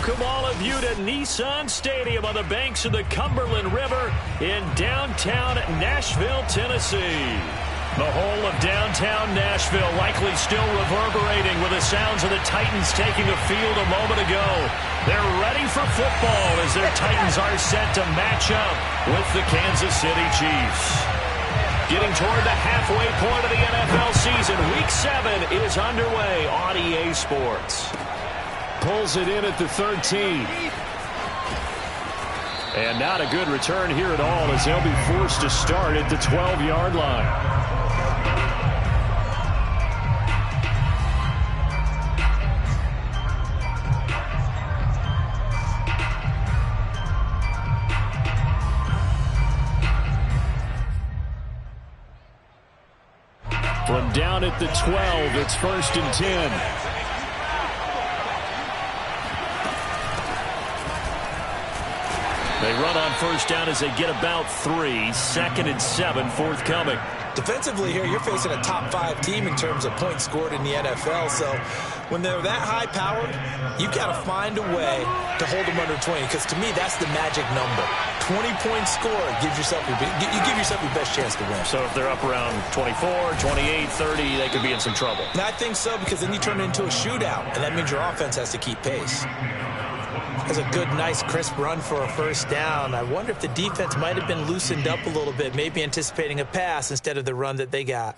welcome all of you to Nissan Stadium on the banks of the Cumberland River in downtown Nashville, Tennessee. The whole of downtown Nashville likely still reverberating with the sounds of the Titans taking the field a moment ago. They're ready for football as their Titans are set to match up with the Kansas City Chiefs. Getting toward the halfway point of the NFL season, Week 7 is underway on EA Sports. Pulls it in at the 13. And not a good return here at all as they'll be forced to start at the 12-yard line. From down at the 12, it's 1st and 10. They run on first down as they get about 3. 2nd and 7 forthcoming. Defensively here, you're facing a top 5 team in terms of points scored in the NFL. So when they're that high-powered, you've got to find a way to hold them under 20. Because to me, that's the magic number. 20 points scored gives yourself you give yourself your best chance to win. So if they're up around 24, 28, 30, they could be in some trouble. And I think so, because then you turn it into a shootout, and that means your offense has to keep pace. That's a good, nice, crisp run for a first down. I wonder if the defense might have been loosened up a little bit, maybe anticipating a pass instead of the run that they got.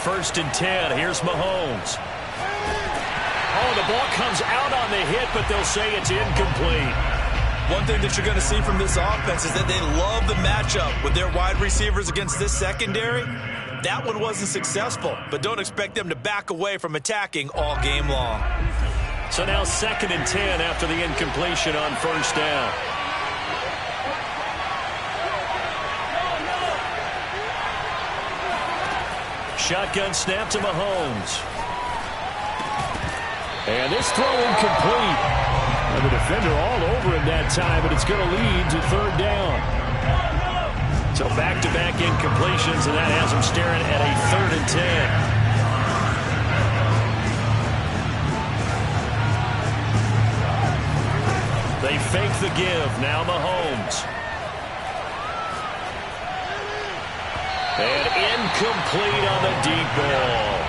First and 10. Here's Mahomes. Oh, the ball comes out on the hit, but they'll say it's incomplete. One thing that you're going to see from this offense is that they love the matchup with their wide receivers against this secondary. That one wasn't successful, but don't expect them to back away from attacking all game long. So now 2nd and 10 after the incompletion on first down. Shotgun snap to Mahomes. And this throw incomplete. And the defender all over him that time, but it's going to lead to 3rd down. So back-to-back incompletions, and that has them staring at a 3rd and 10. They fake the give. Now Mahomes. And incomplete on the deep ball.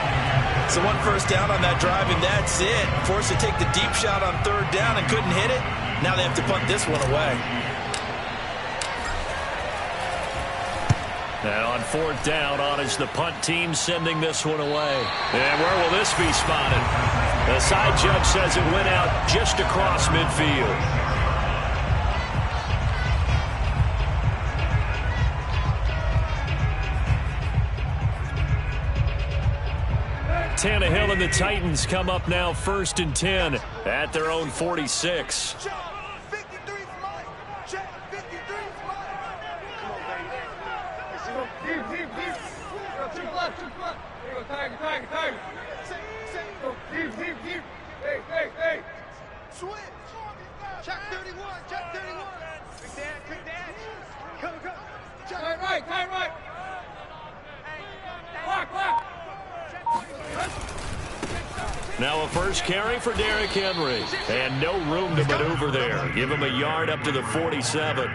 So one first down on that drive, and that's it. Forced to take the deep shot on 3rd down and couldn't hit it. Now they have to punt this one away. And on 4th down, on is the punt team sending this one away. And where will this be spotted? The side judge says it went out just across midfield. Tannehill and the Titans come up now 1st and 10 at their own 46. Check 31, check 31. Quick dash. Go. Time right. Block. Now a first carry for Derrick Henry. And no room to maneuver there. Give him a yard up to the 47.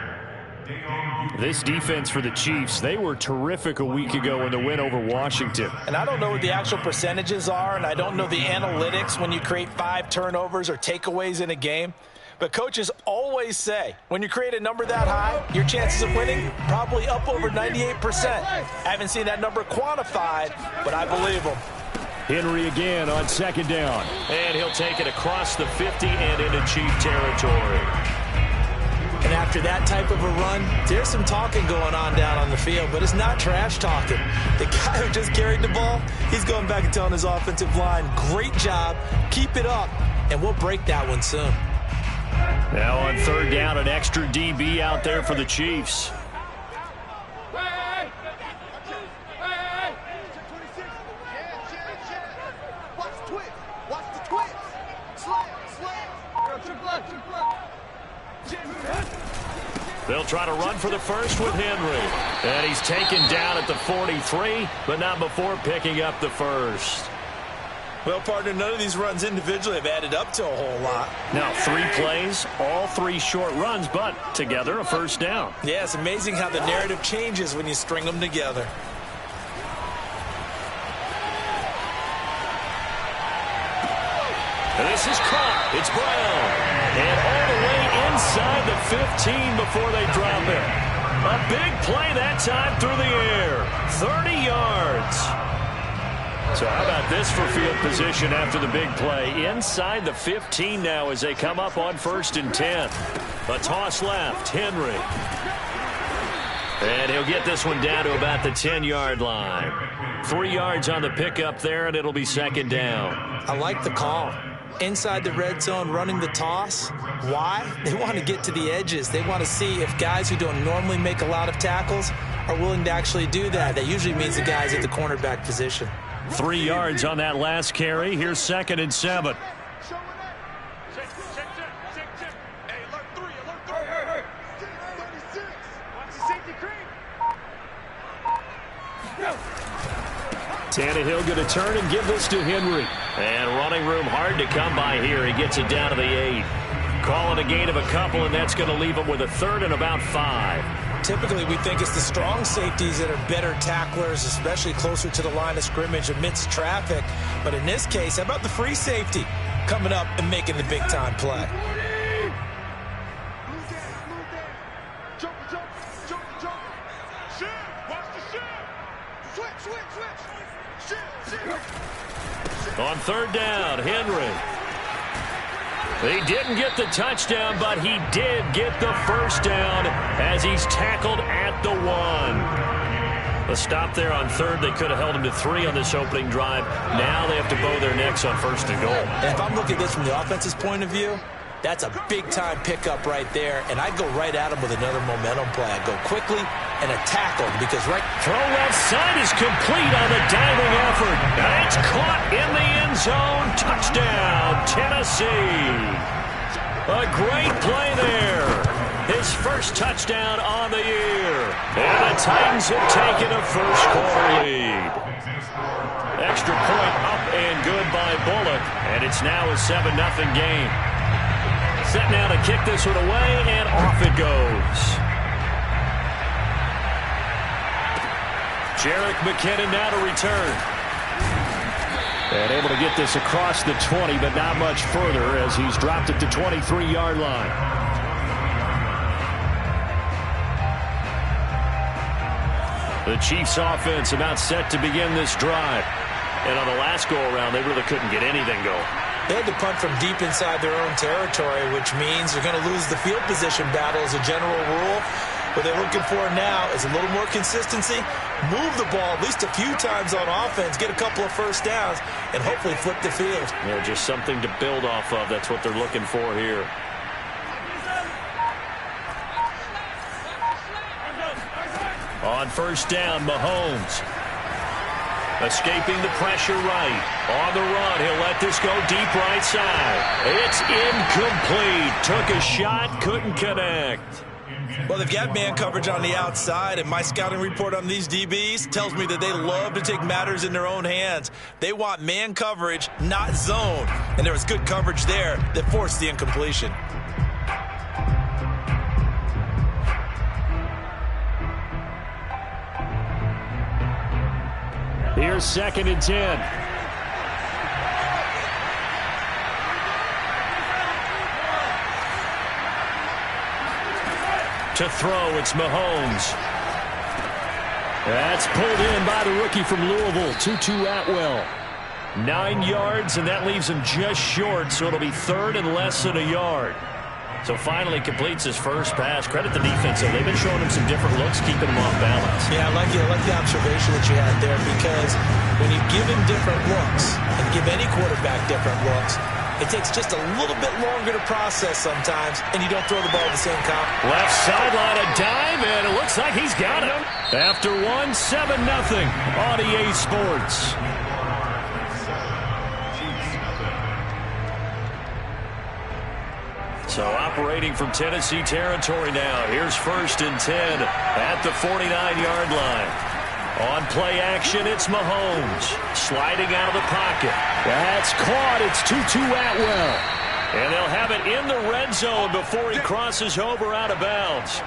This defense for the Chiefs, they were terrific a week ago in the win over Washington. And I don't know what the actual percentages are, and I don't know the analytics when you create 5 turnovers or takeaways in a game. But coaches always say, when you create a number that high, your chances of winning probably up over 98%. I haven't seen that number quantified, but I believe them. Henry again on 2nd down. And he'll take it across the 50 and into Chief territory. And after that type of a run, there's some talking going on down on the field, but it's not trash talking. The guy who just carried the ball, he's going back and telling his offensive line, great job, keep it up, and we'll break that one soon. Now on third down, an extra DB out there for the Chiefs. They'll try to run for the first with Henry. And he's taken down at the 43, but not before picking up the first. Well, partner, none of these runs individually have added up to a whole lot. Now 3 plays, all 3 short runs, but together a first down. Yeah, it's amazing how the narrative changes when you string them together. This is caught. It's Brown. And all the way inside the 15 before they drop it. A big play that time through the air. 30 yards. So how about this for field position after the big play? Inside the 15 now as they come up on 1st and 10. A toss left. Henry. And he'll get this one down to about the 10-yard line. 3 yards on the pickup there, and it'll be 2nd down. I like the call. Inside the red zone, running the toss. Why? They want to get to the edges. They want to see if guys who don't normally make a lot of tackles are willing to actually do that. That usually means the guys at the cornerback position. 3 yards on that last carry. Here's 2nd and 7. Tannehill going to turn and give this to Henry. And running room hard to come by here. He gets it down to the 8. Calling a gain of a couple, and that's going to leave him with a 3rd and about 5. Typically, we think it's the strong safeties that are better tacklers, especially closer to the line of scrimmage amidst traffic. But in this case, how about the free safety coming up and making the big-time play? On 3rd down, Henry. He didn't get the touchdown, but he did get the first down as he's tackled at the 1. A stop there on 3rd. They could have held him to 3 on this opening drive. Now they have to bow their necks on 1st and goal. And if I'm looking at this from the offense's point of view, that's a big-time pickup right there, and I'd go right at him with another momentum play. I'd go quickly and attack him because throw left side is complete on the diving effort. And it's caught in the end zone. Touchdown, Tennessee. A great play there. His first touchdown on the year. And the Titans have taken a first-quarter lead. Extra point up and good by Bullock, and it's now a 7-0 game. Set now to kick this one away, and off it goes. Jerick McKinnon now to return. And able to get this across the 20, but not much further as he's dropped at the 23-yard line. The Chiefs offense about set to begin this drive. And on the last go-around, they really couldn't get anything going. They had to punt from deep inside their own territory, which means they're going to lose the field position battle as a general rule. What they're looking for now is a little more consistency, move the ball at least a few times on offense, get a couple of first downs, and hopefully flip the field. Yeah, just something to build off of. That's what they're looking for here. On 1st down, Mahomes. Escaping the pressure right. On the run, he'll let this go deep right side. It's incomplete. Took a shot, couldn't connect. Well, they've got man coverage on the outside, and my scouting report on these DBs tells me that they love to take matters in their own hands. They want man coverage, not zone. And there was good coverage there that forced the incompletion. Here's 2nd and 10. To throw, it's Mahomes. That's pulled in by the rookie from Louisville, Tutu Atwell. 9 yards, and that leaves him just short, so it'll be 3rd and less than a yard. So finally completes his first pass. Credit the defense, though. They've been showing him some different looks, keeping him off balance. Yeah, I like the observation that you had there, because when you give him different looks and give any quarterback different looks, It takes just a little bit longer to process sometimes, and you don't throw the ball at the same time. Left sideline, a dive, and it looks like he's got it. After 1, 7-0 on EA Sports. So operating from Tennessee territory now. Here's 1st and 10 at the 49-yard line. On play action, it's Mahomes. Sliding out of the pocket. That's caught. It's Tutu Atwell. And they'll have it in the red zone before he crosses over out of bounds.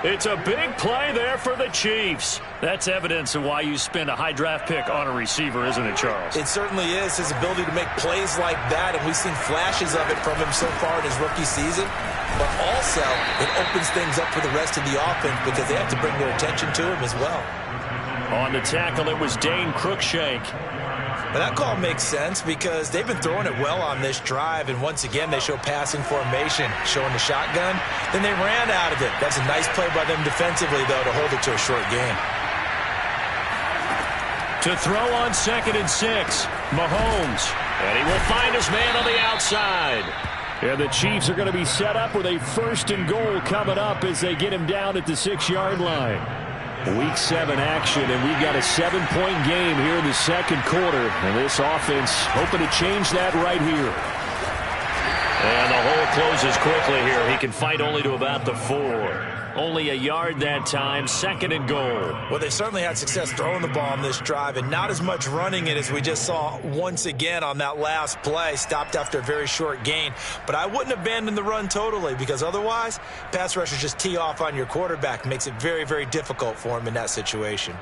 It's a big play there for the Chiefs. That's evidence of why you spend a high draft pick on a receiver, isn't it, Charles? It certainly is. His ability to make plays like that, and we've seen flashes of it from him so far in his rookie season. But also, it opens things up for the rest of the offense because they have to bring their attention to him as well. On the tackle, it was Dane Cruikshank. But that call makes sense because they've been throwing it well on this drive, and once again they show passing formation, showing the shotgun. Then they ran out of it. That's a nice play by them defensively, though, to hold it to a short gain. To throw on 2nd and 6, Mahomes. And he will find his man on the outside. And the Chiefs are going to be set up with a 1st and goal coming up as they get him down at the 6-yard line. Week 7 action, and we've got a 7-point game here in the second quarter. And this offense hoping to change that right here. And the hole closes quickly here. He can fight only to about the 4. Only a yard that time, 2nd and goal. Well, they certainly had success throwing the ball on this drive, and not as much running it as we just saw once again on that last play. Stopped after a very short gain. But I wouldn't abandon the run totally, because otherwise, pass rushers just tee off on your quarterback. Makes it very, very difficult for him in that situation.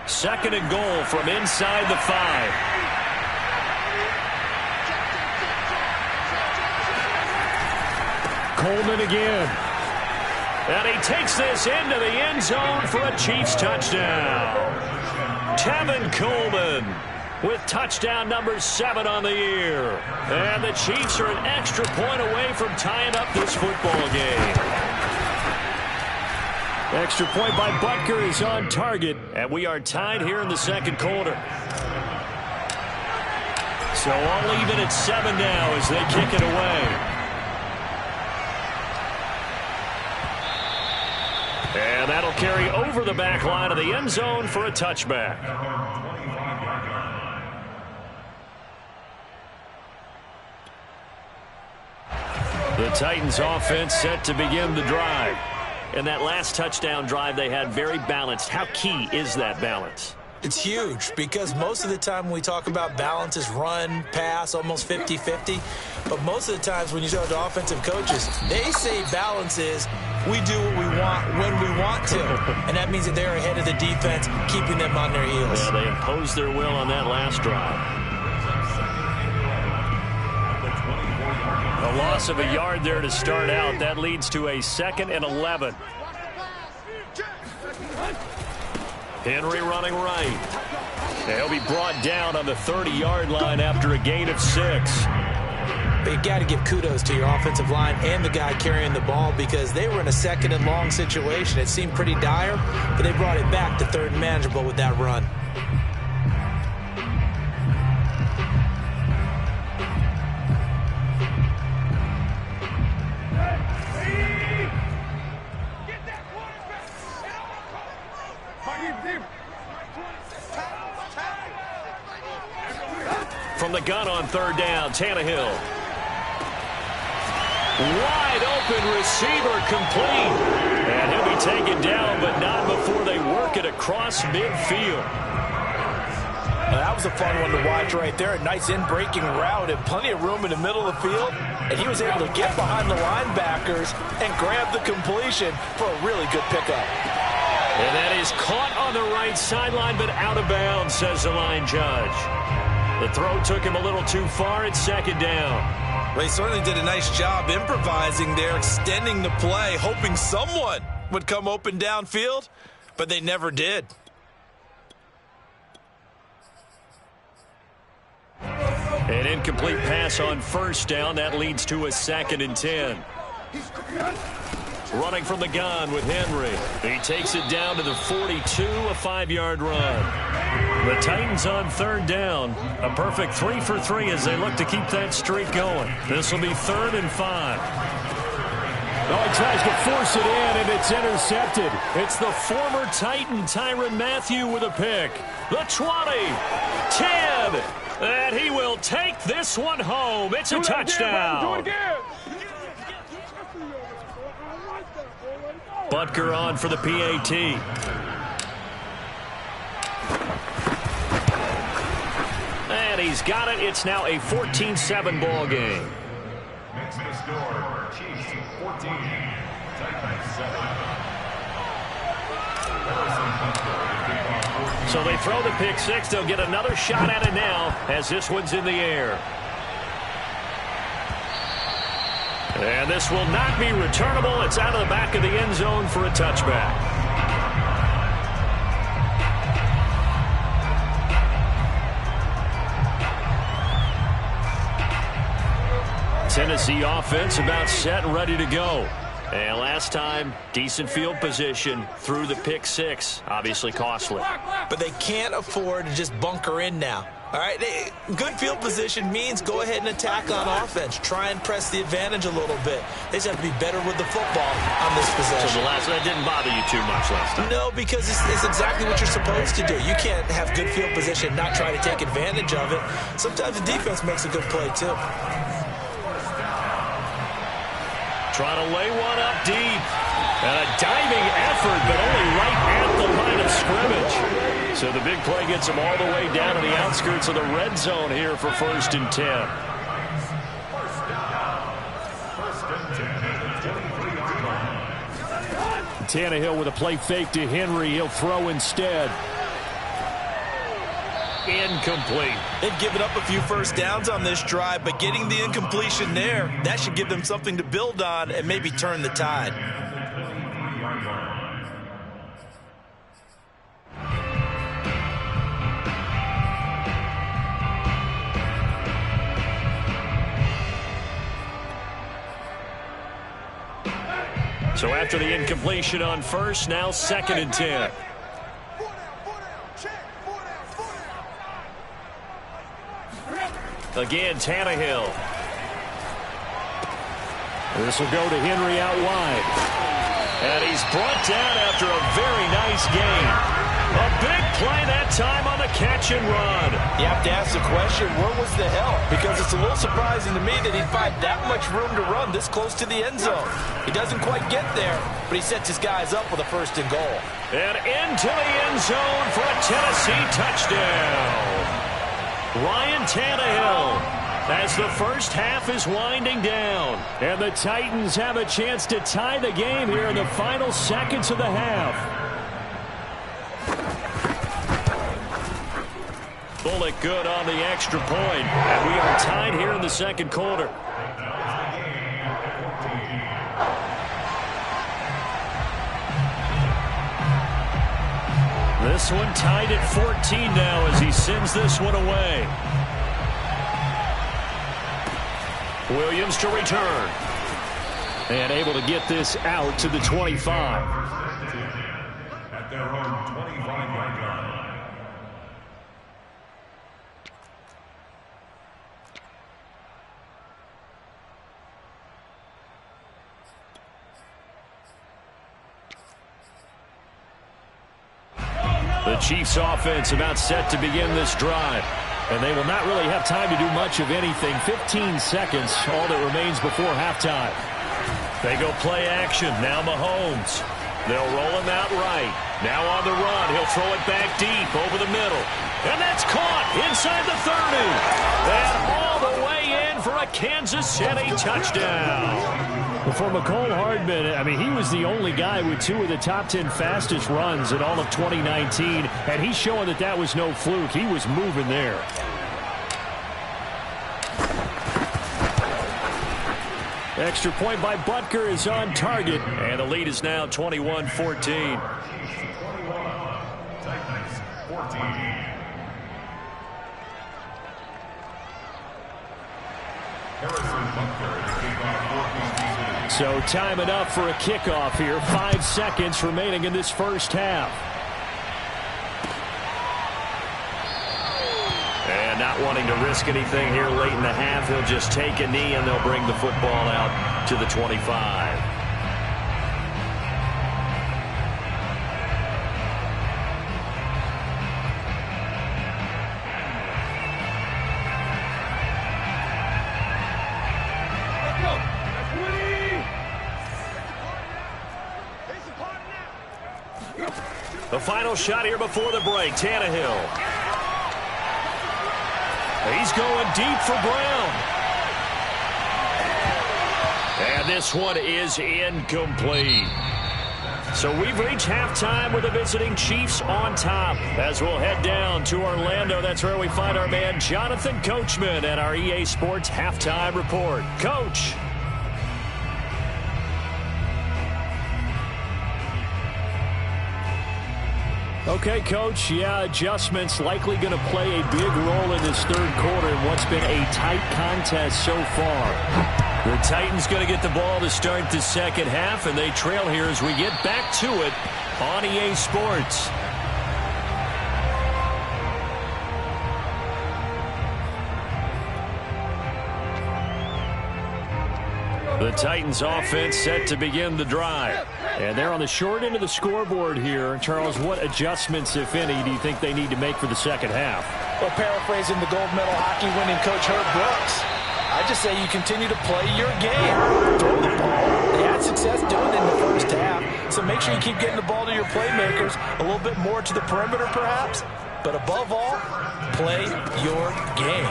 2nd and goal from inside the 5. Coleman again. And he takes this into the end zone for a Chiefs touchdown. Tevin Coleman with touchdown number 7 on the year. And the Chiefs are an extra point away from tying up this football game. Extra point by Butker is on target. And we are tied here in the second quarter. So all even at 7 now as they kick it away. And that'll carry over the back line of the end zone for a touchback. The Titans offense set to begin the drive. And that last touchdown drive they had very balanced. How key is that balance? It's huge because most of the time when we talk about balance is run, pass, almost 50-50. But most of the times when you talk to offensive coaches, they say balance is we do what we want when we want to. And that means that they're ahead of the defense, keeping them on their heels. Yeah, they imposed their will on that last drive. A loss of a yard there to start out. That leads to a 2nd and 11. Henry running right. He'll be brought down on the 30-yard line after a gain of 6. But you've got to give kudos to your offensive line and the guy carrying the ball because they were in a 2nd and long situation. It seemed pretty dire, but they brought it back to 3rd and manageable with that run. From the gun on 3rd down, Tannehill. Wide open receiver complete. And he'll be taken down, but not before they work it across midfield. That was a fun one to watch right there. A nice in-breaking route and plenty of room in the middle of the field. And he was able to get behind the linebackers and grab the completion for a really good pickup. And that is caught on the right sideline, but out of bounds, says the line judge. The throw took him a little too far. It's 2nd down. Well, he certainly did a nice job improvising there, extending the play, hoping someone would come open downfield, but they never did. An incomplete pass on 1st down. That leads to a 2nd and 10. running from the gun with Henry. He takes it down to the 42, a 5-yard run. The Titans on third down. A perfect 3 for 3 as they look to keep that streak going. This will be 3rd and 5. Oh, he tries to force it in, and it's intercepted. It's the former Titan Tyrann Mathieu with a pick. The 20, 10, and he will take this one home. It's a touchdown. Butker on for the PAT. And he's got it. It's now a 14-7 ball game. Next to score, Chiefs 14, Titans 7. So they throw the pick six. They'll get another shot at it now as this one's in the air. And this will not be returnable. It's out of the back of the end zone for a touchback. Tennessee offense about set and ready to go. And last time, decent field position through the pick six. Obviously costly. But they can't afford to just bunker in now. All right, good field position means go ahead and attack on offense. Try and press the advantage a little bit. They just have to be better with the football on this possession. So that didn't bother you too much last time? No, because it's exactly what you're supposed to do. You can't have good field position and not try to take advantage of it. Sometimes the defense makes a good play, too. Trying to lay one up deep. And a diving effort, but only right at the line of scrimmage. So the big play gets him all the way down to the outskirts of the red zone here for 1st and 10. Tannehill with a play fake to Henry. He'll throw instead. Incomplete. They've given up a few first downs on this drive, but getting the incompletion there, that should give them something to build on and maybe turn the tide. So after the incompletion on first, now 2nd and 10. Again, Tannehill. This will go to Henry out wide. And he's brought down after a very nice gain. A big play that time on the catch and run. You have to ask the question, where was the help? Because it's a little surprising to me that he'd find that much room to run this close to the end zone. He doesn't quite get there, but he sets his guys up with a 1st and goal. And into the end zone for a Tennessee touchdown. Ryan Tannehill as the first half is winding down. And the Titans have a chance to tie the game here in the final seconds of the half. Bullock good on the extra point. And we are tied here in the 2nd quarter. This one tied at 14 now as he sends this one away. Williams to return. And able to get this out to the 25. At their own 25-yard line. The Chiefs offense about set to begin this drive. And they will not really have time to do much of anything. 15 seconds, all that remains before halftime. They go play action. Now Mahomes. They'll roll him out right. Now on the run. He'll throw it back deep over the middle. And that's caught inside the 30. And all the way in for a Kansas City touchdown. For Mecole Hardman, I mean, he was the only guy with 2 of the top 10 fastest runs in all of 2019, and he's showing that that was no fluke. He was moving there. Extra point by Butker is on target, and the lead is now 21-14. 21, Titans 14. So time enough for a kickoff here. 5 seconds remaining in this first half. And not wanting to risk anything here late in the half, he'll just take a knee and they'll bring the football out to the 25. The final shot here before the break. Tannehill. He's going deep for Brown. And this one is incomplete. So we've reached halftime with the visiting Chiefs on top. As we'll head down to Orlando, that's where we find our man Jonathan Coachman at our EA Sports Halftime Report. Coach. Okay, Coach, yeah, adjustments likely going to play a big role in this third quarter in what's been a tight contest so far. The Titans going to get the ball to start the second half, and they trail here as we get back to it on EA Sports. The Titans offense set to begin the drive. And they're on the short end of the scoreboard here. Charles, what adjustments, if any, do you think they need to make for the second half? Well, paraphrasing the gold medal hockey winning coach Herb Brooks, I just say you continue to play your game. Throw the ball. They had success doing it in the first half. So make sure you keep getting the ball to your playmakers, a little bit more to the perimeter perhaps. But above all, play your game.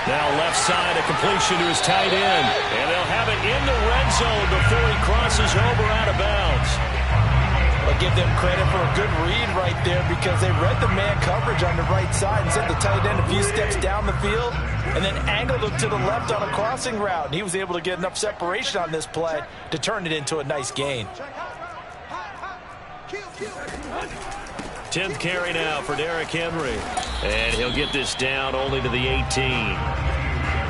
Now left side, a completion to his tight end. And they'll have it in the red zone before he crosses over out of bounds. I'll give them credit for a good read right there because they read the man coverage on the right side and sent the tight end a few steps down the field and then angled him to the left on a crossing route. And he was able to get enough separation on this play to turn it into a nice gain. 10th carry now for Derrick Henry. And he'll get this down only to the 18.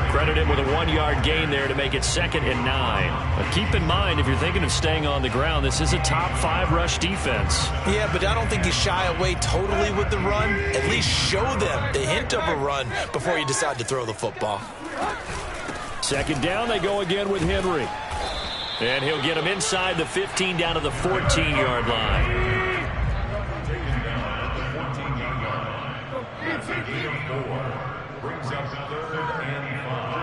Credit him with a 1-yard gain there to make it 2nd and 9. But keep in mind, if you're thinking of staying on the ground, this is a top 5 rush defense. Yeah, but I don't think you shy away totally with the run. At least show them the hint of a run before you decide to throw the football. 2nd down, they go again with Henry. And he'll get him inside the 15 down to the 14-yard line. Brings up 3rd and 5.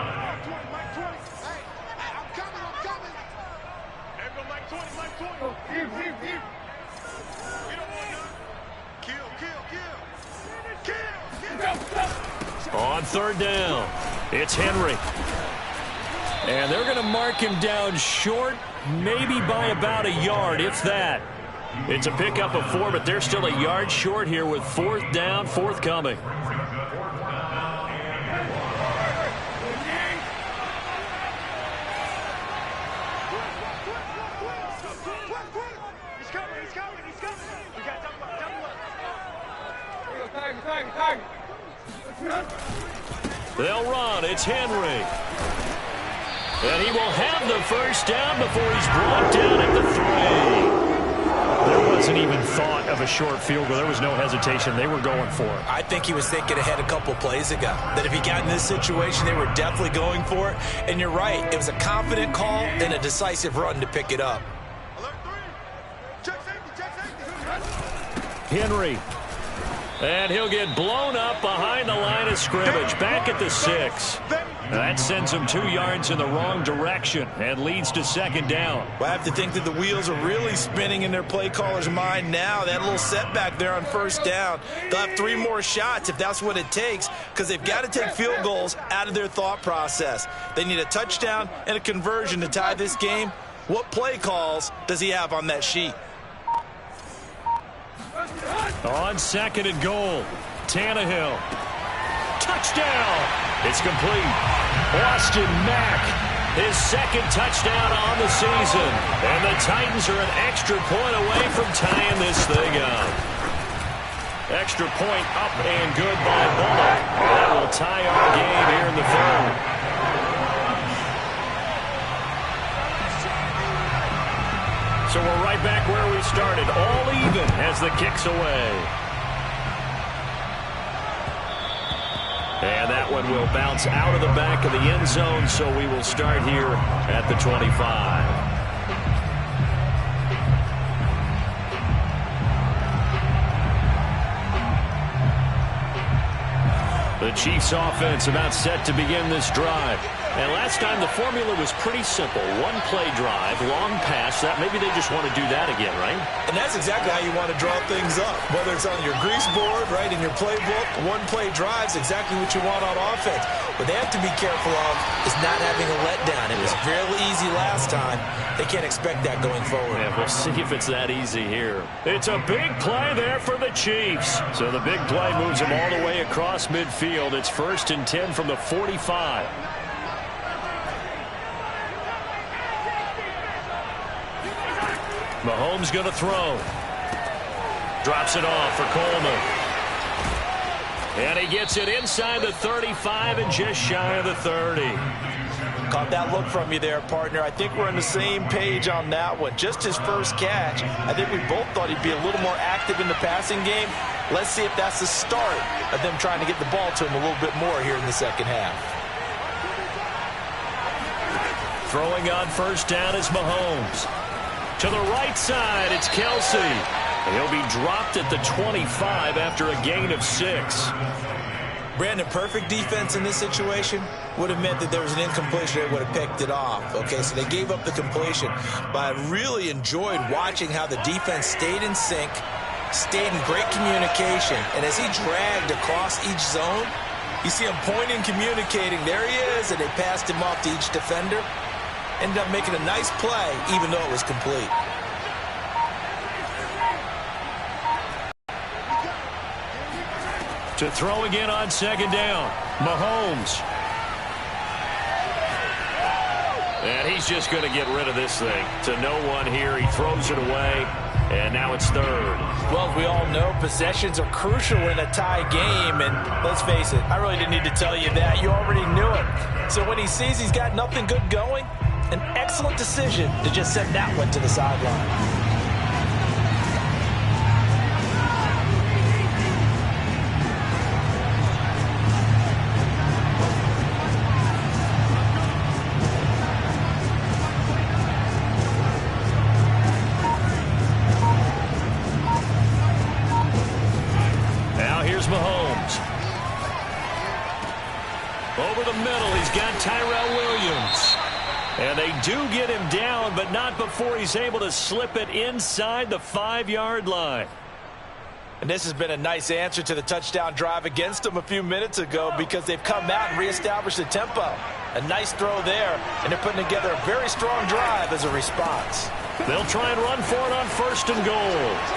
On 3rd down, it's Henry. And they're going to mark him down short, maybe by about a yard, if that. It's a pickup of 4, but they're still a yard short here with 4th down, forthcoming. They'll run. It's Henry. And he will have the 1st down before he's brought down at the 3. There wasn't even thought of a short field goal. There was no hesitation. They were going for it. I think he was thinking ahead a couple plays ago. That if he got in this situation, they were definitely going for it. And you're right. It was a confident call and a decisive run to pick it up. Henry. And he'll get blown up behind the line of scrimmage. Back at the 6. That sends him 2 yards in the wrong direction and leads to 2nd down. Well, I have to think that the wheels are really spinning in their play caller's mind now. That little setback there on 1st down. They'll have 3 more shots if that's what it takes because they've got to take field goals out of their thought process. They need a touchdown and a conversion to tie this game. What play calls does he have on that sheet? On 2nd and goal, Tannehill. Touchdown! It's complete. Austin Mack, his 2nd touchdown on the season. And the Titans are an extra point away from tying this thing up. Extra point up and good by Bullock. That will tie our game here in the 3rd. So we're right back where we started, all even as the kick's away. And that one will bounce out of the back of the end zone, so we will start here at the 25. The Chiefs offense about set to begin this drive. And last time the formula was pretty simple. One play drive, long pass. That maybe they just want to do that again, right? And that's exactly how you want to draw things up. Whether it's on your grease board, right, in your playbook, one play drive is exactly what you want on offense. What they have to be careful of is not having a letdown. It was fairly easy last time. They can't expect that going forward. Yeah, we'll see if it's that easy here. It's a big play there for the Chiefs. So the big play moves them all the way across midfield. It's 1st and 10 from the 45. Mahomes going to throw. Drops it off for Coleman. And he gets it inside the 35 and just shy of the 30. Caught that look from you there, partner. I think we're on the same page on that one. Just his first catch. I think we both thought he'd be a little more active in the passing game. Let's see if that's the start of them trying to get the ball to him a little bit more here in the second half. Throwing on first down is Mahomes. To the right side, it's Kelsey. And he'll be dropped at the 25 after a gain of 6. Brandon, perfect defense in this situation would have meant that there was an incompletion. They would have picked it off. Okay, so they gave up the completion. But I really enjoyed watching how the defense stayed in sync, stayed in great communication. And as he dragged across each zone, you see him pointing, communicating. There he is, and they passed him off to each defender. Ended up making a nice play, even though it was complete. To throw again on second down, Mahomes. And he's just going to get rid of this thing. To no one here. He throws it away, and now it's 3rd. Well, as we all know, possessions are crucial in a tie game, and let's face it, I really didn't need to tell you that. You already knew it. So when he sees he's got nothing good going, an excellent decision to just send that one to the sideline. Now here's Mahomes. Over the middle, he's got Tyrell Williams. And they do get him down, but not before he's able to slip it inside the 5-yard line. And this has been a nice answer to the touchdown drive against them a few minutes ago because they've come out and reestablished the tempo. A nice throw there, and they're putting together a very strong drive as a response. They'll try and run for it on 1st and goal.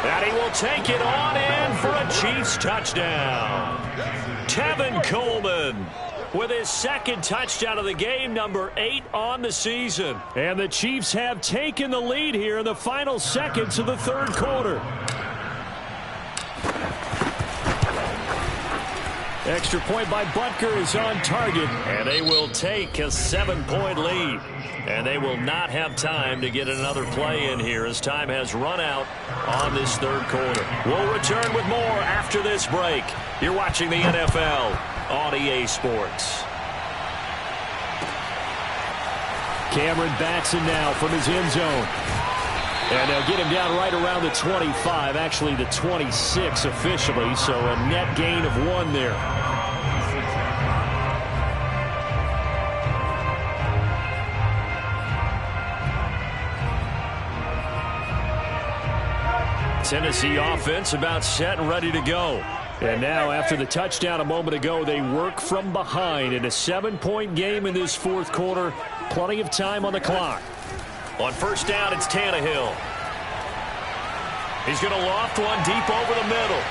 And he will take it on in for a Chiefs touchdown. Tevin Coleman with his 2nd touchdown of the game, number 8 on the season. And the Chiefs have taken the lead here in the final seconds of the 3rd quarter. Extra point by Butker is on target, and they will take a 7-point lead. And they will not have time to get another play in here as time has run out on this 3rd quarter. We'll return with more after this break. You're watching the NFL on EA Sports. Cameron Batson now from his end zone. And they'll get him down right around the 25, actually the 26 officially, so a net gain of 1 there. Tennessee offense about set and ready to go. And now, after the touchdown a moment ago, they work from behind in a 7-point game in this 4th quarter. Plenty of time on the clock. On first down, it's Tannehill. He's going to loft one deep over the middle.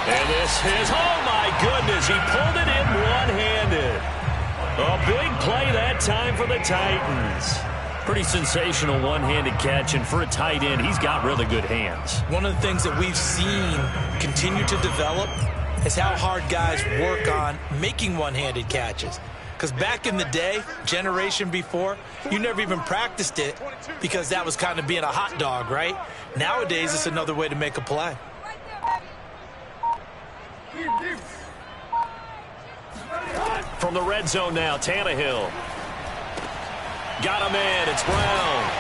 And this is, oh my goodness, he pulled it in one-handed. A big play that time for the Titans. Pretty sensational one-handed catch, and for a tight end, he's got really good hands. One of the things that we've seen continue to develop is how hard guys work on making one-handed catches. Because back in the day, generation before, you never even practiced it because that was kind of being a hot dog, right? Nowadays, it's another way to make a play. From the red zone now, Tannehill. Got him in. It's Brown.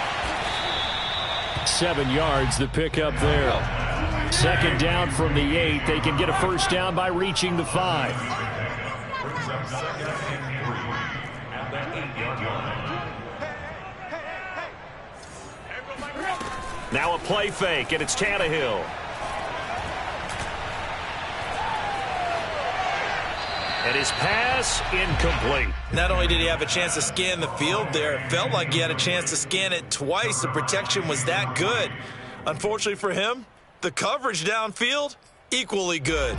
7 yards the pickup there. Second down from the 8. They can get a first down by reaching the 5. Brings up second and 3 at the 8-yard line. Now a play fake, and it's Tannehill. And his pass incomplete. Not only did he have a chance to scan the field there, it felt like he had a chance to scan it twice. The protection was that good. Unfortunately for him, the coverage downfield, equally good.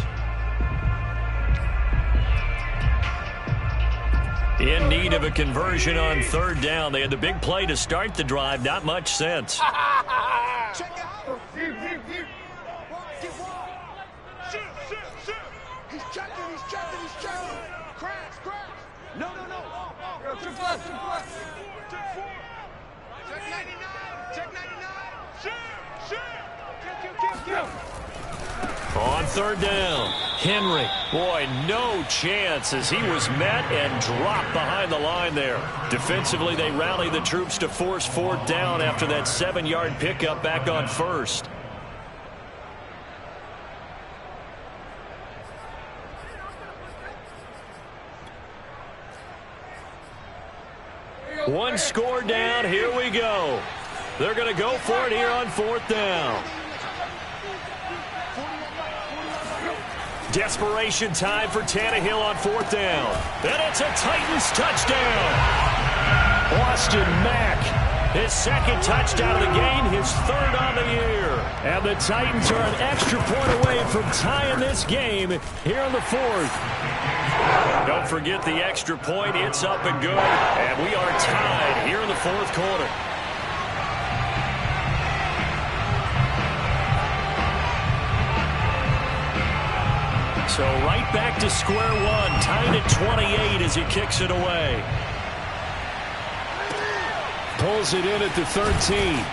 In need of a conversion on third down. They had the big play to start the drive. Not much sense. Check out. He's checking. Crash. No. Check left. Check 4. Check 99. Kill. On third down, Henry. Boy, no chance as he was met and dropped behind the line there. Defensively, they rallied the troops to force fourth down after that 7-yard pickup back on first. One score down. Here we go. They're going to go for it here on fourth down. Desperation time for Tannehill on fourth down. And it's a Titans touchdown. Austin Mack, his second touchdown of the game, his third on the year. And the Titans are an extra point away from tying this game here in the fourth. Don't forget the extra point. It's up and good. And we are tied here in the fourth quarter. So right back to square one, tied at 28 as he kicks it away. Pulls it in at the 13.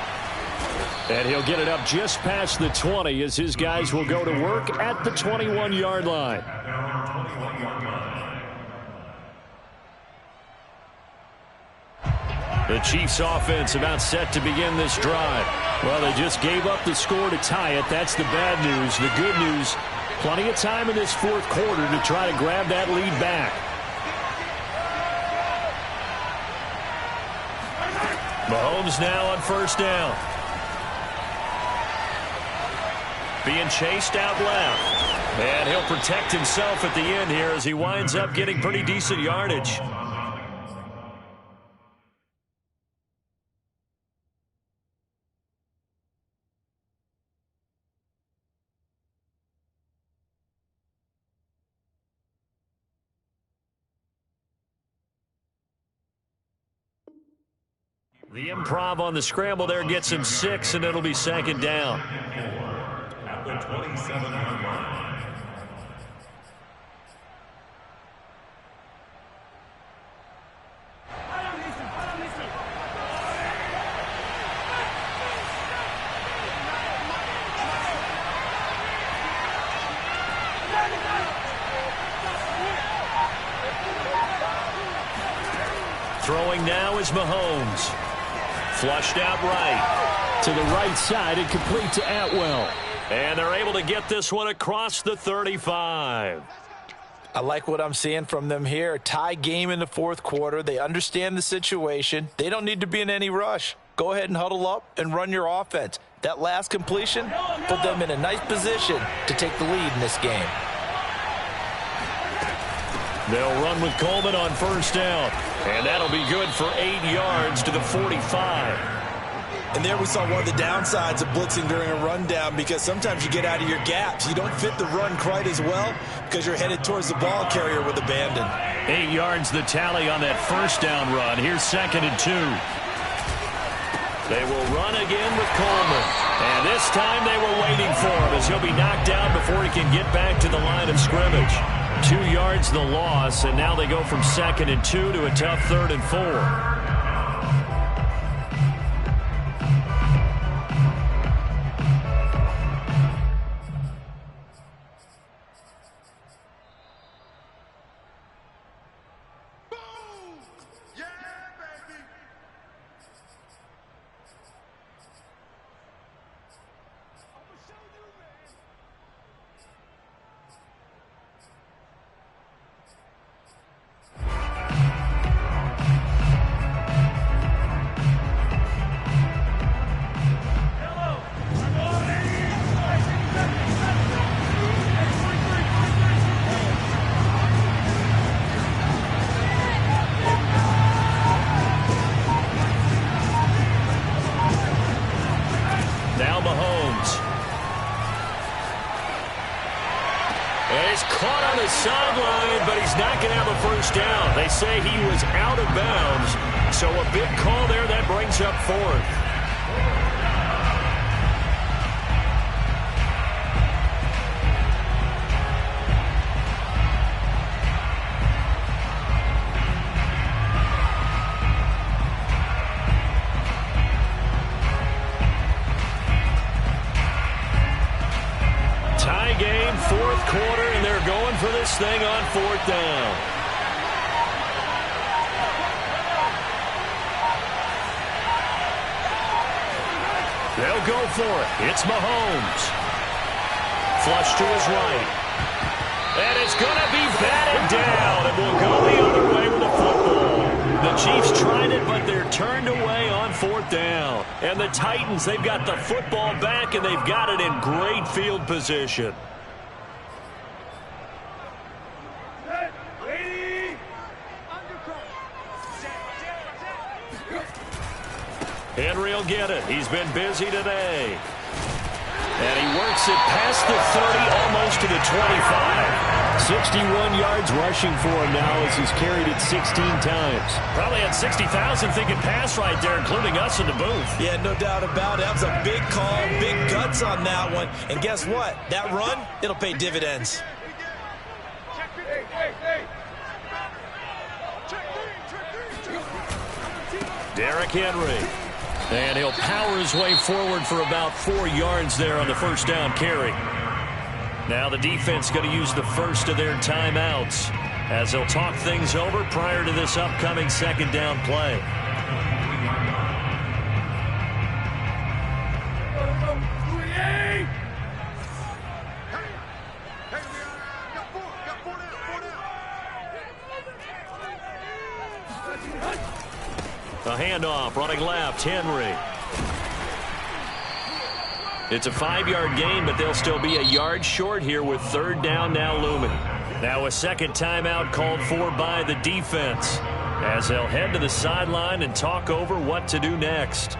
And he'll get it up just past the 20 as his guys will go to work at the 21-yard line. The Chiefs offense about set to begin this drive. Well, they just gave up the score to tie it. That's the bad news. The good news, plenty of time in this fourth quarter to try to grab that lead back. Mahomes now on first down. Being chased out left. And he'll protect himself at the end here as he winds up getting pretty decent yardage. The improv on the scramble there gets him 6, and it'll be second down. At the 27-yard line. Throwing now is Mahomes. Flushed out right. To the right side and complete to Atwell. And they're able to get this one across the 35. I like what I'm seeing from them here. Tie game in the fourth quarter. They understand the situation. They don't need to be in any rush. Go ahead and huddle up and run your offense. That last completion put them in a nice position to take the lead in this game. They'll run with Coleman on first down. And that'll be good for 8 yards to the 45. And there we saw one of the downsides of blitzing during a rundown, because sometimes you get out of your gaps. You don't fit the run quite as well because you're headed towards the ball carrier with abandon. 8 yards the tally on that first down run. Here's 2nd and 2. They will run again with Coleman. And this time they were waiting for him as he'll be knocked down before he can get back to the line of scrimmage. 2 yards the loss, and now they go from 2nd and 2 to a tough 3rd and 4. Now Mahomes. And he's caught on the sideline, but he's not going to have a first down. They say he was out of bounds, so a big call there that brings up 4th. Tie game, 4th quarter, and they're going for this thing on 4th down. They'll go for it. It's Mahomes. Flush to his right. And it's going to be batted down, and will go the other way with the football. The Chiefs tried it, but they're turned away on 4th down. And the Titans, they've got the football back, and they've got it in great field position. Henry will get it. He's been busy today. And he works it past the 30, almost to the 25. 61 yards rushing for him now as he's carried it 16 times. Probably had 60,000 thinking pass right there, including us in the booth. Yeah, no doubt about it. That was a big call, big guts on that one. And guess what? That run, it'll pay dividends. Derrick Henry. And he'll power his way forward for about 4 yards there on the first down carry. Now the defense going to use the first of their timeouts as they'll talk things over prior to this upcoming 2nd down play. A handoff, running left, Henry. It's a 5-yard gain, but they'll still be a yard short here with 3rd down now looming. Now a second timeout called for by the defense as they'll head to the sideline and talk over what to do next.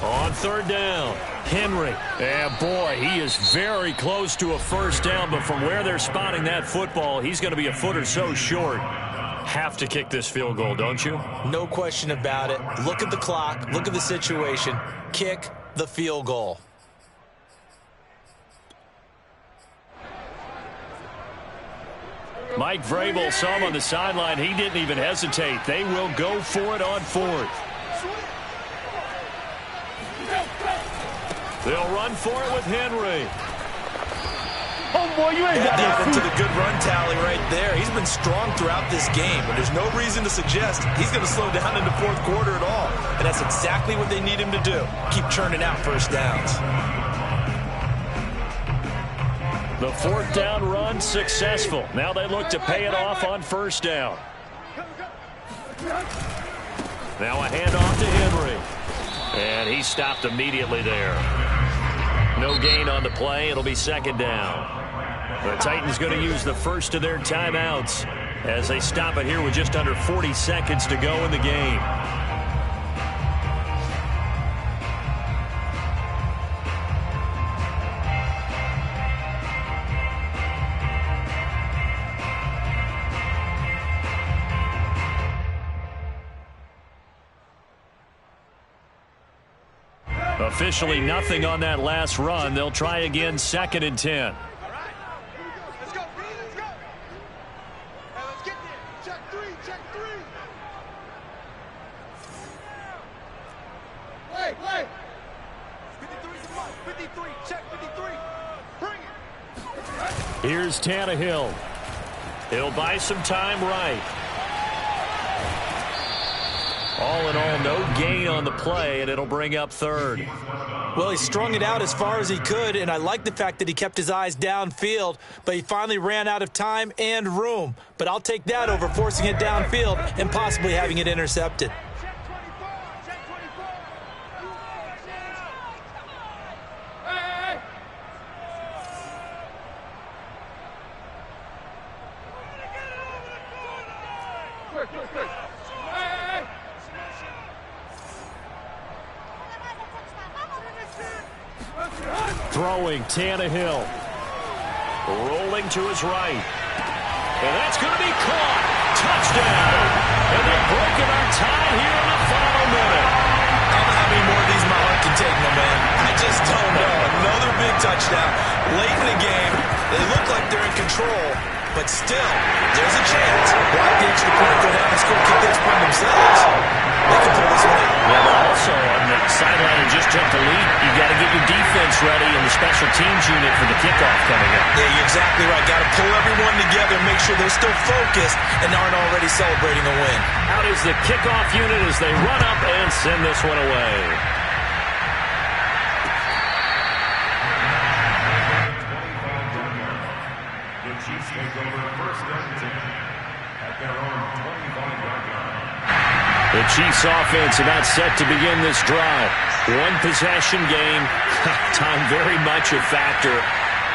On 3rd down, Henry. And boy, he is very close to a first down, but from where they're spotting that football, he's going to be a foot or so short. Have to kick this field goal, don't you? No question about it. Look at the clock. Look at the situation. Kick the field goal. Mike Vrabel saw him on the sideline. He didn't even hesitate. They will go for it on 4th. They'll run for it with Henry. Oh, boy, you ain't got that no to the good run tally right there. He's been strong throughout this game, and there's no reason to suggest he's going to slow down in the 4th quarter at all. And that's exactly what they need him to do. Keep churning out first downs. The 4th down run successful. Now they look to pay it off on 1st down. Now a handoff to Henry. And he stopped immediately there. No gain on the play. It'll be 2nd down. The Titans going to use the first of their timeouts as they stop it here with just under 40 seconds to go in the game. officially nothing on that last run. They'll try again, 2nd and 10. Let's go, B, let's go. Hey, let's get there. Check three, check three. Wait. 53's a must. 53, check 53. Bring it. Here's Tannehill. He'll buy some time right. All in all, no gain on the play, and it'll bring up 3rd. Well, he strung it out as far as he could, and I like the fact that he kept his eyes downfield, but he finally ran out of time and room. But I'll take that over forcing it downfield and possibly having it intercepted. Check 24, check 24. Hey. Quick. Hey. Throwing, Tannehill. Rolling to his right. And that's going to be caught. Touchdown. And they're breaking our tie here in the final minute. I don't know how many more of these my heart can take, my man. I just don't know. Another big touchdown. Late in the game, they look like they're in control, but still, there's a chance. Block the extra point, go down and score, kick the extra point themselves. They can pull this one out. Well, also on the sideline and just took the lead, you got to get your defense ready in the special teams unit for the kickoff coming up. Yeah, you're exactly right. Got to pull everyone together, make sure they're still focused and aren't already celebrating a win. Out is the kickoff unit as they run up and send this one away. The Chiefs take over 1st and 10 at their own 25-yard line. The Chiefs offense about set to begin this drive. One possession game. Time very much a factor.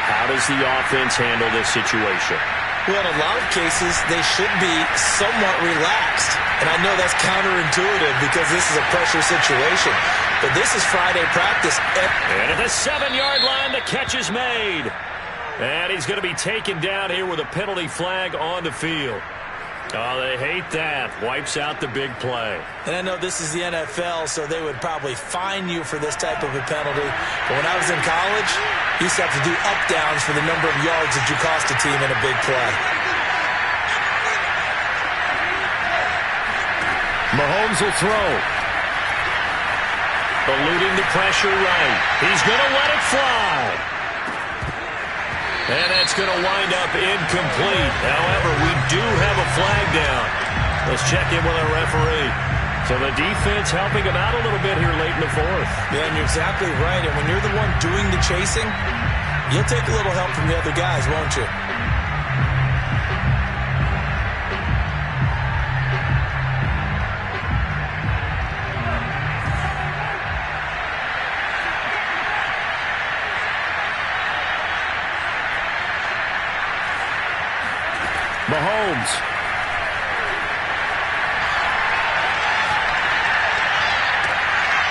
How does the offense handle this situation? Well, in a lot of cases, they should be somewhat relaxed. And I know that's counterintuitive because this is a pressure situation. But this is Friday practice. And at the 7-yard line, the catch is made. And he's going to be taken down here with a penalty flag on the field. Oh, they hate that. Wipes out the big play. And I know this is the NFL, so they would probably fine you for this type of a penalty. But when I was in college, you used to have to do up-downs for the number of yards that you cost a team in a big play. Mahomes will throw. Eluding the pressure right. He's going to let it fly. And that's going to wind up incomplete. However, we do have a flag down. Let's check in with our referee. So the defense helping him out a little bit here late in the 4th. Yeah, and you're exactly right. And when you're the one doing the chasing, you'll take a little help from the other guys, won't you? Mahomes.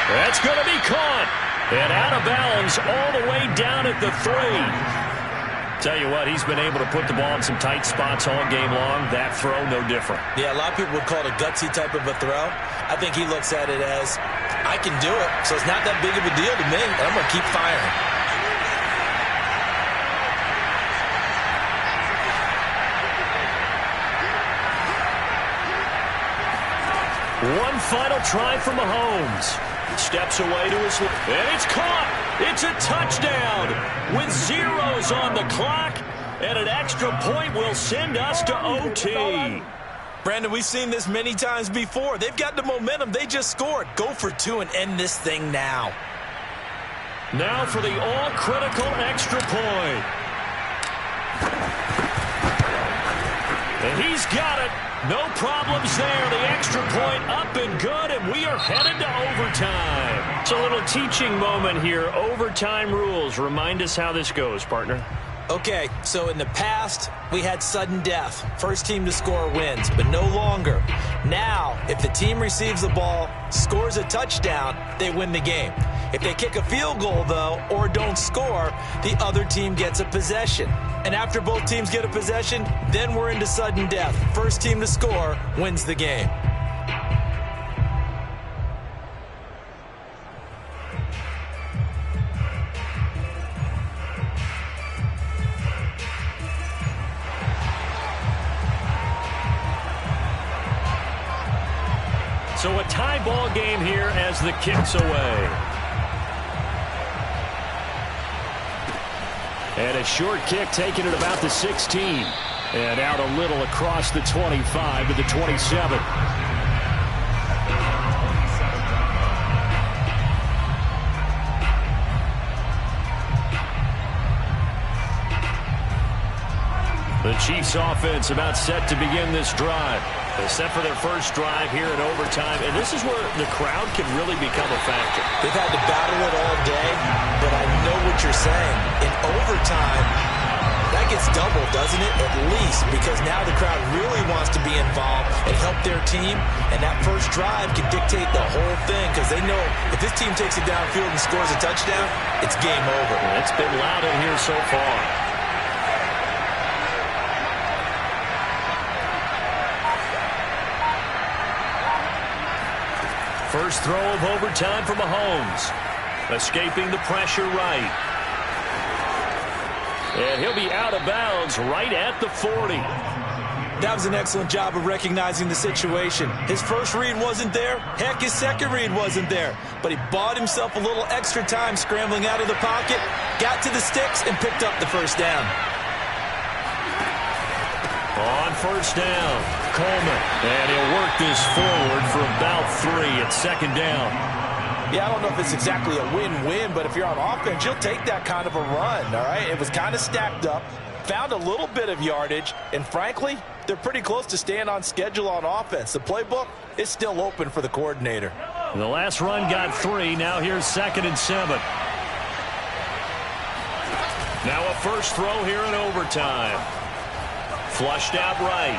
That's going to be caught. And out of bounds all the way down at the 3. Tell you what, he's been able to put the ball in some tight spots all game long. That throw, no different. Yeah, a lot of people would call it a gutsy type of a throw. I think he looks at it as, I can do it, so it's not that big of a deal to me, and I'm going to keep firing. One final try for Mahomes. Steps away to his left, and it's caught. It's a touchdown with zeros on the clock, and an extra point will send us to OT. Brandon, we've seen this many times before. They've got the momentum. They just scored. Go for 2 and end this thing now. Now for the all-critical extra point. And he's got it. No problems there. The extra point up and good, and we are headed to overtime. It's a little teaching moment here. Overtime rules. Remind us how this goes, partner. Okay, so in the past, we had sudden death. First team to score wins, but no longer. Now, if the team receives the ball, scores a touchdown, they win the game. If they kick a field goal, though, or don't score, the other team gets a possession. And after both teams get a possession, then we're into sudden death. First team to score wins the game. So a tie ball game here as the kick's away. And a short kick taken at about the 16. And out a little across the 25 to the 27. The Chiefs offense about set to begin this drive. They set for their first drive here in overtime, and this is where the crowd can really become a factor. They've had to battle it all day, but I know what you're saying. In overtime, that gets doubled, doesn't it? At least, because now the crowd really wants to be involved and help their team, and that first drive can dictate the whole thing because they know if this team takes it downfield and scores a touchdown, it's game over. It's been loud in here so far. First throw of overtime for Mahomes. Escaping the pressure right. And he'll be out of bounds right at the 40. That was an excellent job of recognizing the situation. His first read wasn't there. Heck, his second read wasn't there. But he bought himself a little extra time scrambling out of the pocket, got to the sticks, and picked up the first down. On first down, Coleman. And he'll work this forward for about 3 at second down. Yeah, I don't know if it's exactly a win-win, but if you're on offense, you'll take that kind of a run, all right? It was kind of stacked up, found a little bit of yardage, and frankly, they're pretty close to staying on schedule on offense. The playbook is still open for the coordinator. The last run got 3. Now here's 2nd and 7. Now a first throw here in overtime. Flushed out right.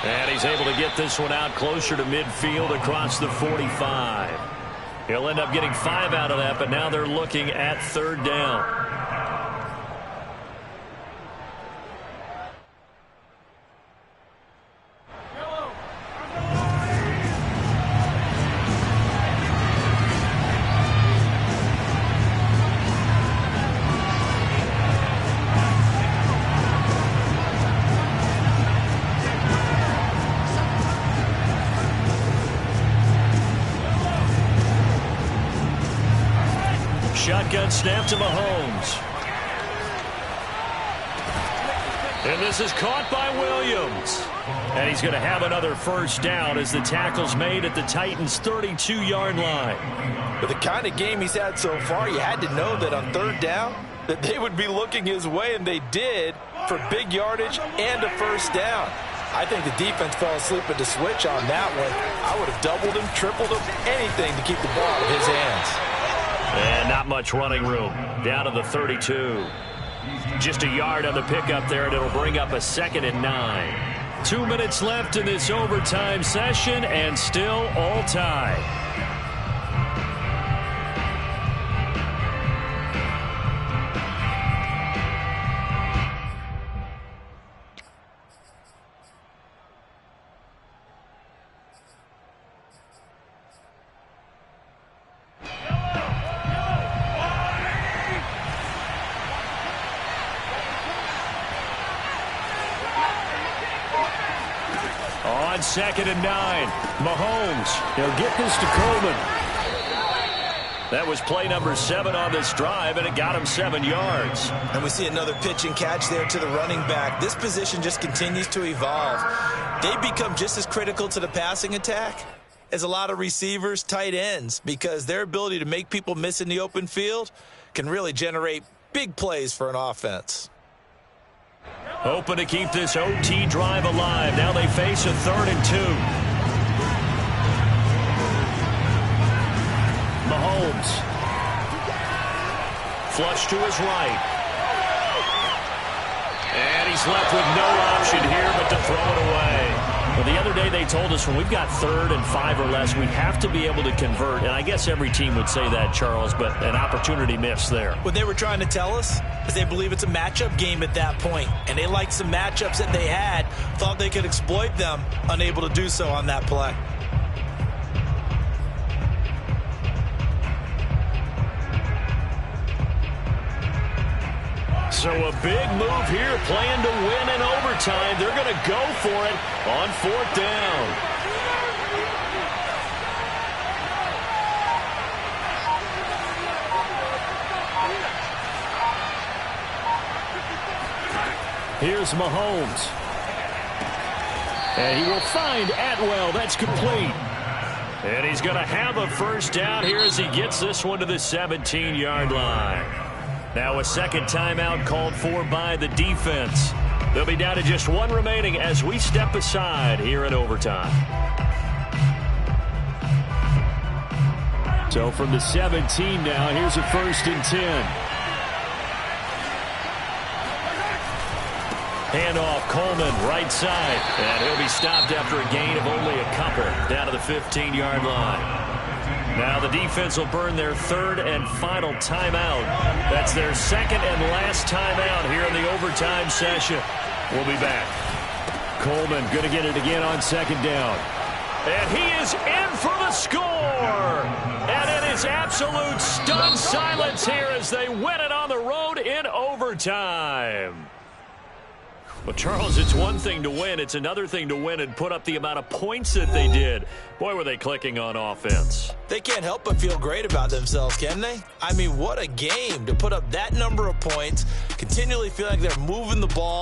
And he's able to get this one out closer to midfield across the 45. He'll end up getting 5 out of that, but now they're looking at 3rd down. Shotgun snap to Mahomes. And this is caught by Williams. And he's going to have another first down as the tackle's made at the Titans' 32-yard line. With the kind of game he's had so far, you had to know that on 3rd down that they would be looking his way, and they did, for big yardage and a first down. I think the defense fell asleep at the switch on that one. I would have doubled him, tripled him, anything to keep the ball out of his hands. And not much running room. Down to the 32. Just a yard on the pickup there, and it'll bring up a 2nd and 9. 2 minutes left in this overtime session, and still all tied. On 2nd and 9, Mahomes. He'll get this to Coleman. That was play number 7 on this drive, and it got him 7 yards. And we see another pitch and catch there to the running back. This position just continues to evolve. They become just as critical to the passing attack as a lot of receivers, tight ends, because their ability to make people miss in the open field can really generate big plays for an offense. Hoping to keep this OT drive alive. Now they face a 3rd and 2. Mahomes. Flush to his right. And he's left with no option here but to throw it away. Well, the other day they told us when we've got 3rd and 5 or less, we have to be able to convert. And I guess every team would say that, Charles, but an opportunity missed there. What they were trying to tell us is they believe it's a matchup game at that point. And they liked some matchups that they had, thought they could exploit them, unable to do so on that play. So a big move here, playing to win in overtime. They're going to go for it on 4th down. Here's Mahomes. And he will find Atwell. That's complete. And he's going to have a first down here as he gets this one to the 17-yard line. Now a second timeout called for by the defense. They'll be down to just one remaining as we step aside here in overtime. So from the 17 now, here's a 1st and 10. Handoff, Coleman, right side. And he'll be stopped after a gain of only a couple down to the 15-yard line. Now the defense will burn their 3rd and final timeout. That's their 2nd and last timeout here in the overtime session. We'll be back. Coleman going to get it again on 2nd down. And he is in for the score. And it is absolute stunned silence here as they win it on the road in overtime. Well, Charles, it's one thing to win. It's another thing to win and put up the amount of points that they did. Boy, were they clicking on offense. They can't help but feel great about themselves, can they? I mean, what a game to put up that number of points, continually feel like they're moving the ball.